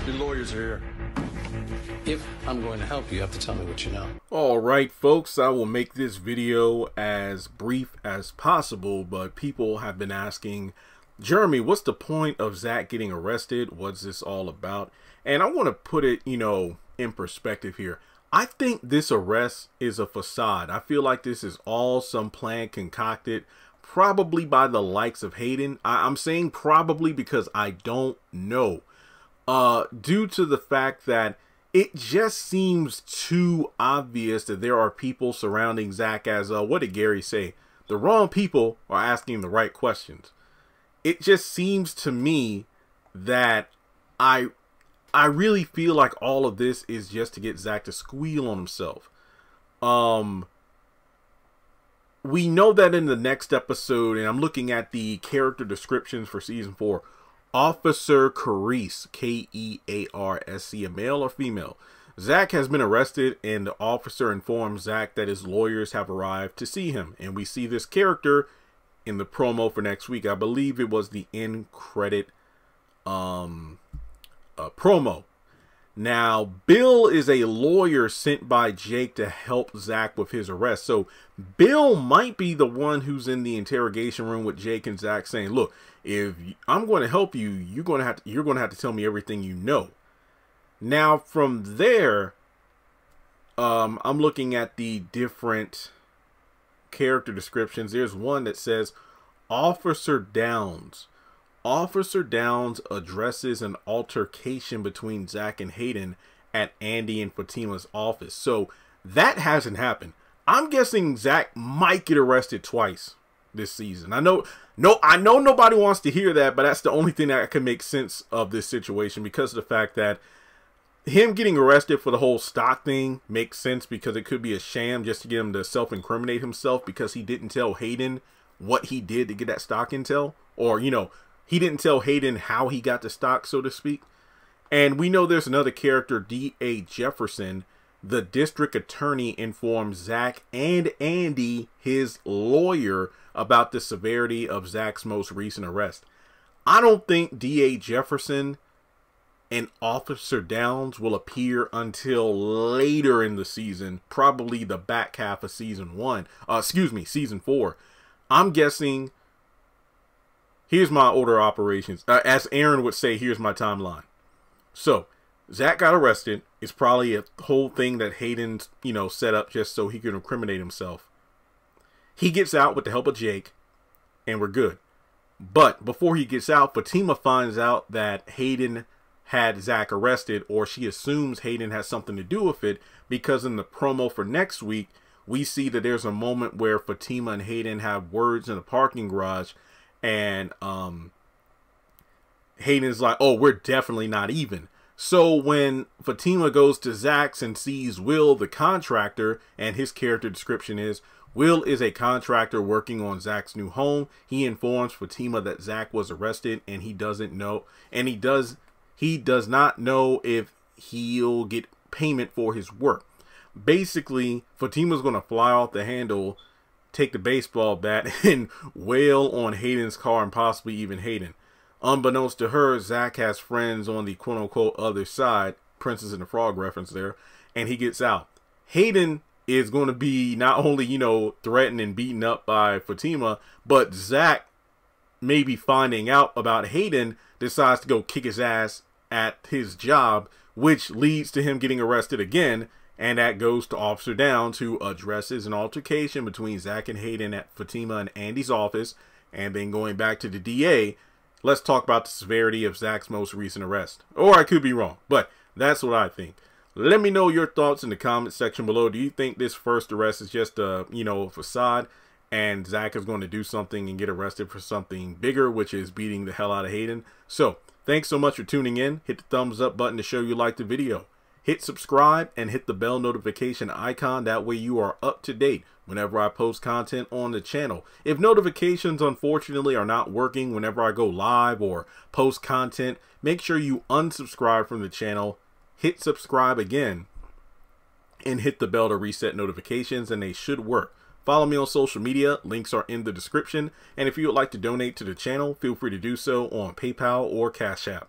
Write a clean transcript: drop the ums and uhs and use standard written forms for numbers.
Your lawyers are here. If I'm going to help you, have to tell me what you know. All right, folks, I will make this video as brief as possible, but people have been asking, Jeremy, what's the point of Zach getting arrested? What's this all about? And I want to put it, in perspective here. I think this arrest is a facade. I feel like this is all some plan concocted, probably by the likes of Hayden. I'm saying probably because I don't know. Due to the fact that it just seems too obvious that there are people surrounding Zach as, what did Gary say? The wrong people are asking the right questions. It just seems to me that I really feel like all of this is just to get Zach to squeal on himself. We know that in the next episode, and I'm looking at the character descriptions for season 4, Officer Carisce, K-E-A-R-S-C, a male or female. Zach has been arrested, and the officer informs Zach that his lawyers have arrived to see him. And we see this character in the promo for next week. I believe it was the end credit promo. Now, Bill is a lawyer sent by Jake to help Zach with his arrest. So Bill might be the one who's in the interrogation room with Jake and Zach saying, look, if I'm going to help you, you're going to have to tell me everything you know. Now, from there, I'm looking at the different character descriptions. There's one that says Officer Downs. Officer Downs addresses an altercation between Zach and Hayden at Andy and Fatima's office. So that hasn't happened. I'm guessing Zach might get arrested twice this season. I know nobody wants to hear that, but that's the only thing that can make sense of this situation, because of the fact that him getting arrested for the whole stock thing makes sense, because it could be a sham just to get him to self-incriminate himself, because he didn't tell Hayden what he did to get that stock intel, or, he didn't tell Hayden how he got the stock, so to speak. And we know there's another character, D.A. Jefferson. The district attorney informs Zach and Andy, his lawyer, about the severity of Zach's most recent arrest. I don't think D.A. Jefferson and Officer Downs will appear until later in the season, probably the back half of season 4. I'm guessing, here's my order of operations. As Aaron would say, here's my timeline. So, Zach got arrested. It's probably a whole thing that Hayden's, set up just so he could incriminate himself. He gets out with the help of Jake, and we're good. But before he gets out, Fatima finds out that Hayden had Zach arrested, or she assumes Hayden has something to do with it, because in the promo for next week, we see that there's a moment where Fatima and Hayden have words in a parking garage, and Hayden's like, oh, we're definitely not even. So when Fatima goes to Zach's and sees Will, the contractor, and his character description is, Will is a contractor working on Zach's new home. He informs Fatima that Zach was arrested, and he doesn't know, and he does not know if he'll get payment for his work. Basically, Fatima's going to fly off the handle, take the baseball bat, and wail on Hayden's car, and possibly even Hayden. Unbeknownst to her, Zach has friends on the quote-unquote other side, Princess and the Frog reference there, and he gets out. Hayden is going to be not only, threatened and beaten up by Fatima, but Zach, maybe finding out about Hayden, decides to go kick his ass at his job, which leads to him getting arrested again, and that goes to Officer Downs, who addresses an altercation between Zach and Hayden at Fatima and Andy's office. And then going back to the DA, let's talk about the severity of Zach's most recent arrest. Or I could be wrong, but that's what I think. Let me know your thoughts in the comment section below. Do you think this first arrest is just a, a facade, and Zach is going to do something and get arrested for something bigger, which is beating the hell out of Hayden? So, thanks so much for tuning in. Hit the thumbs up button to show you like the video. Hit subscribe and hit the bell notification icon. That way you are up to date whenever I post content on the channel. If notifications, unfortunately, are not working whenever I go live or post content, make sure you unsubscribe from the channel, hit subscribe again, and hit the bell to reset notifications, and they should work. Follow me on social media. Links are in the description. And if you would like to donate to the channel, feel free to do so on PayPal or Cash App.